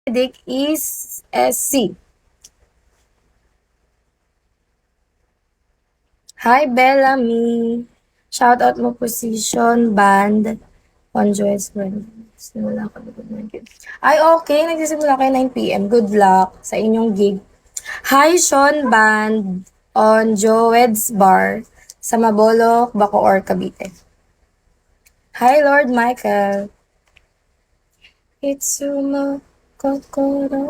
Dick is SC. Hi, Bellamy. Shoutout mo position, band, on Joyce Brand. Simula ka Ay, okay. Nagsisimula kayo 9 p.m. Good luck sa inyong gig. Hi, Sean Band on Joed's Bar sa Mabolok, Bacoor, Cavite. Hi, Lord Michael. Itsumo kokoro.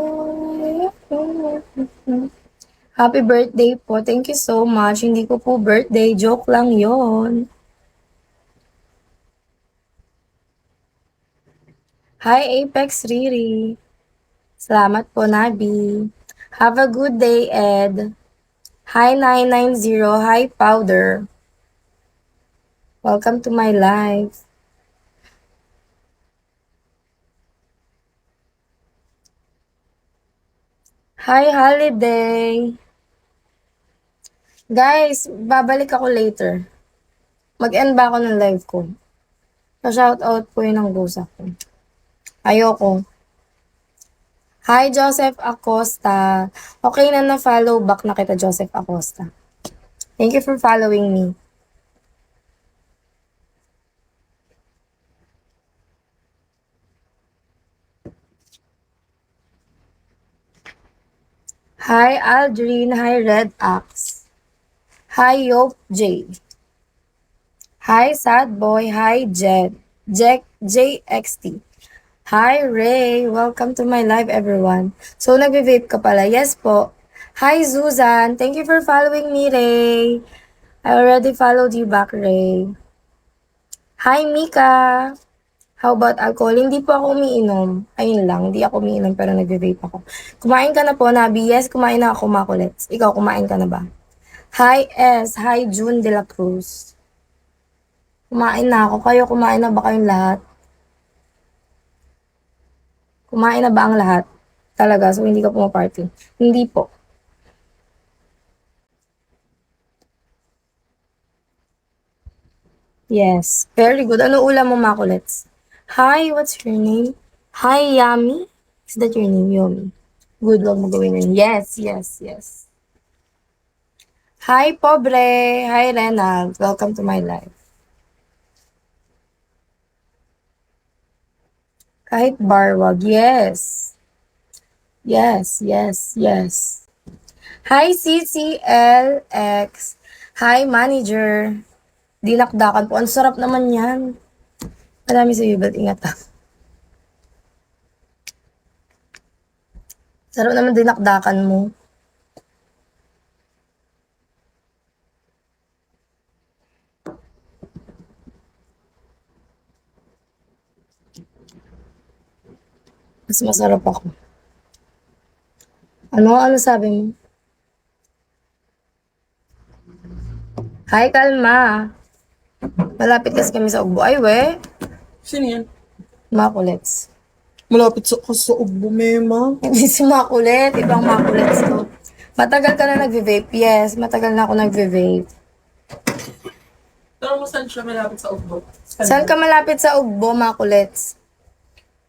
Happy birthday po. Thank you so much. Hindi ko po birthday. Joke lang yon. Hi, Apex Riri. Salamat po, Nabi. Have a good day, Ed. Hi, 990. Hi, Powder. Welcome to my life. Hi, Holiday. Guys, babalik ako later. Mag-end ba ako ng live ko? Pa-shoutout po yun ang gusa ko. Ayoko. Hi, Joseph Acosta. Okay na-follow back na kita, Joseph Acosta. Thank you for following me. Hi, Aldrin. Hi, Red Axe. Hi, Yoke J. Hi, Sad Boy. Hi, Jed. JXT. Hi, Ray. Welcome to my live, everyone. So, nagbe-vape ka pala? Yes po. Hi, Susan. Thank you for following me, Ray. I already followed you back, Ray. Hi, Mika. How about alcohol? Hindi po ako umiinom. Ayun lang, hindi ako umiinom pero nagbe-vape ako. Kumain ka na po, Nabi? Yes, kumain na ako, Makulets. Ikaw, kumain ka na ba? Hi, S. Hi, June de la Cruz. Kumain na ako. Kayo, kumain na ba kayong lahat? Kumain na ba ang lahat? Talaga, so hindi ka pumaparty? Hindi po. Yes, very good. Ano ulam mo, Makulets? Hi, what's your name? Hi, Yummy? Is that your name, Yummy? Good, wag mo gawin yun. Yes, yes, yes. Hi, Pobre. Hi, Renald. Welcome to my life. Kahit barwag. Yes. Yes, yes, yes. Hi, CCLX. Hi, manager. Dinakdakan po. Ang sarap naman yan. Marami sa iyo, ingat ha. Sarap naman dinakdakan mo. Mas masarap ako. Ano sabi mo? Hi, Kalma. Malapit kasi kami sa Ugbo. Ay, we. Sino yan? Makulets. Malapit sa Ugbo, Mema. Hindi si Makulet. Ibang Makulets to. Matagal ka na nagve-vape? Yes, matagal na ako nagve-vape. Pero mo saan siya malapit sa Ugbo? Saan ka malapit sa Ugbo, Makulets?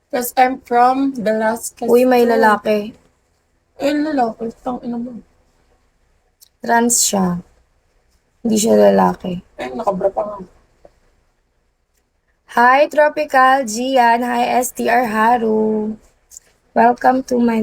Because I'm from Velasquez. Uy, may lalaki. Eh, lalaki. Tang ina mo. Trans siya. Hindi siya lalaki. Eh, nakabra pa nga. Hi, Tropical Gian. Hi, STR Haru. Welcome to my